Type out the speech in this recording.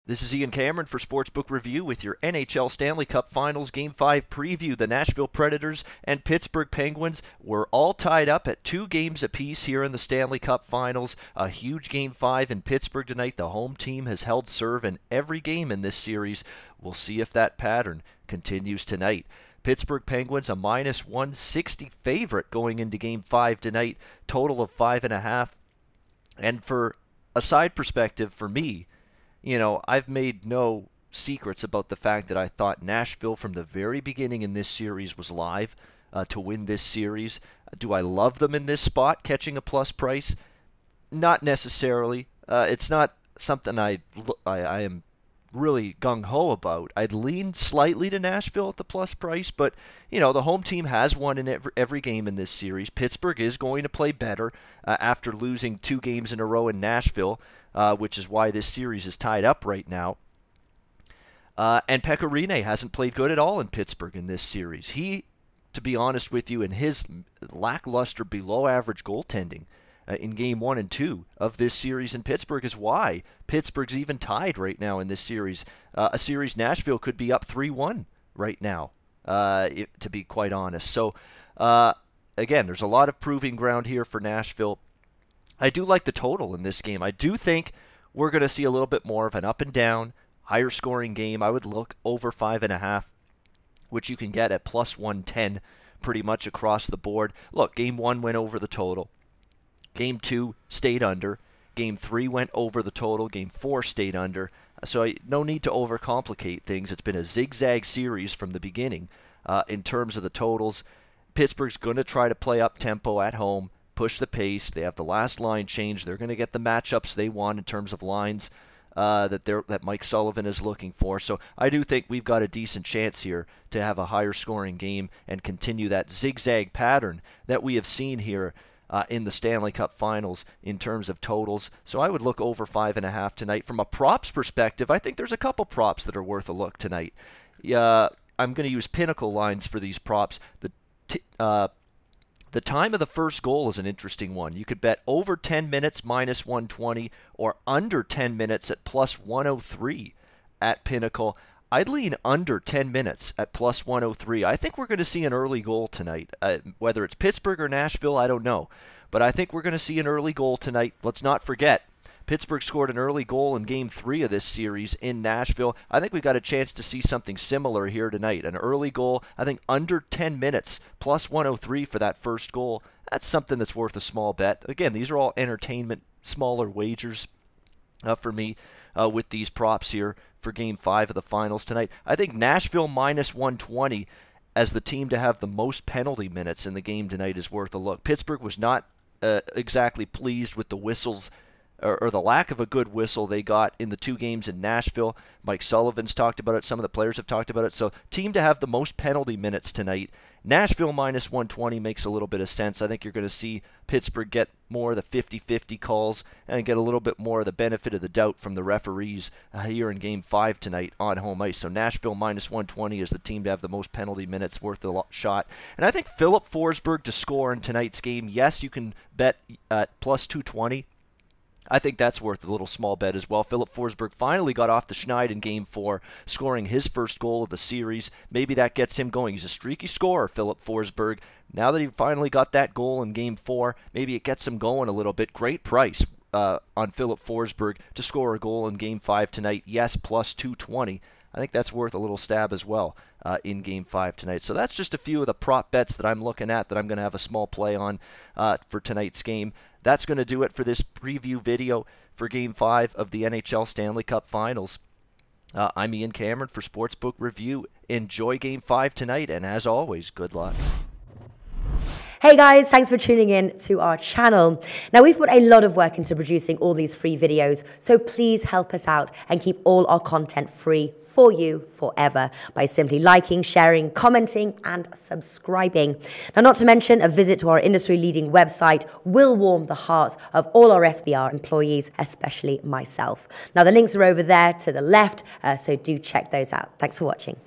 This is Ian Cameron for Sportsbook Review with your NHL Stanley Cup Finals Game 5 preview. The Nashville Predators and Pittsburgh Penguins were all tied up at 2 games apiece here in the Stanley Cup Finals. A huge Game 5 in Pittsburgh tonight. The home team has held serve in every game in this series. We'll see if that pattern continues tonight. Pittsburgh Penguins a minus 160 favorite going into Game 5 tonight. Total of 5.5. And for a side perspective for me, I've made no secrets about the fact that I thought Nashville from the very beginning in this series was live to win this series. Do I love them in this spot, catching a plus price? Not necessarily. It's not something I am really gung-ho about. I'd lean slightly to Nashville at the plus price, but, the home team has won in every game in this series. Pittsburgh is going to play better after losing 2 games in a row in Nashville, which is why this series is tied up right now. And Pekka Rinne hasn't played good at all in Pittsburgh in this series. He, to be honest with you, in his lackluster below-average goaltending in Game 1 and 2 of this series in Pittsburgh is why Pittsburgh's even tied right now in this series. A series Nashville could be up 3-1 right now, to be quite honest. So, again, there's a lot of proving ground here for Nashville. I do like the total in this game. I do think we're going to see a little bit more of an up and down, higher scoring game. I would look over 5.5, which you can get at plus 110 pretty much across the board. Look, Game 1 went over the total. Game 2 stayed under. Game 3 went over the total. Game 4 stayed under. So no need to overcomplicate things. It's been a zigzag series from the beginning in terms of the totals. Pittsburgh's going to try to play up tempo at home, push the pace. They have the last line change. They're going to get the matchups they want in terms of lines that Mike Sullivan is looking for. So I do think we've got a decent chance here to have a higher scoring game and continue that zigzag pattern that we have seen here in the Stanley Cup Finals in terms of totals. So I would look over 5.5 tonight. From a props perspective, I think there's a couple props that are worth a look tonight. I'm going to use Pinnacle lines for these props. The time of the first goal is an interesting one. You could bet over 10 minutes minus 120 or under 10 minutes at plus 103 at Pinnacle. I'd lean under 10 minutes at plus 103. I think we're going to see an early goal tonight. Whether it's Pittsburgh or Nashville, I don't know. But I think we're going to see an early goal tonight. Let's not forget, Pittsburgh scored an early goal in Game 3 of this series in Nashville. I think we've got a chance to see something similar here tonight. An early goal, I think under 10 minutes, plus 103 for that first goal. That's something that's worth a small bet. Again, these are all entertainment, smaller wagers for me with these props here for Game 5 of the Finals tonight. I think Nashville minus 120 as the team to have the most penalty minutes in the game tonight is worth a look. Pittsburgh was not exactly pleased with the whistles or the lack of a good whistle they got in the 2 games in Nashville. Mike Sullivan's talked about it. Some of the players have talked about it. So team to have the most penalty minutes tonight. Nashville minus 120 makes a little bit of sense. I think you're going to see Pittsburgh get more of the 50-50 calls and get a little bit more of the benefit of the doubt from the referees here in Game 5 tonight on home ice. So Nashville minus 120 is the team to have the most penalty minutes worth a shot. And I think Philip Forsberg to score in tonight's game. Yes, you can bet at plus 220. I think that's worth a little small bet as well. Philip Forsberg finally got off the schneid in Game 4, scoring his first goal of the series. Maybe that gets him going. He's a streaky scorer, Philip Forsberg. Now that he finally got that goal in Game 4, maybe it gets him going a little bit. Great price on Philip Forsberg to score a goal in Game 5 tonight. Yes, plus 220. I think that's worth a little stab as well in Game 5 tonight. So that's just a few of the prop bets that I'm looking at that I'm going to have a small play on for tonight's game. That's going to do it for this preview video for Game 5 of the NHL Stanley Cup Finals. I'm Ian Cameron for Sportsbook Review. Enjoy Game 5 tonight, and as always, good luck. Hey guys, thanks for tuning in to our channel. Now, we've put a lot of work into producing all these free videos, so please help us out and keep all our content free for you forever by simply liking, sharing, commenting, and subscribing. Now, not to mention, a visit to our industry-leading website will warm the hearts of all our SBR employees, especially myself. Now, the links are over there to the left, so do check those out. Thanks for watching.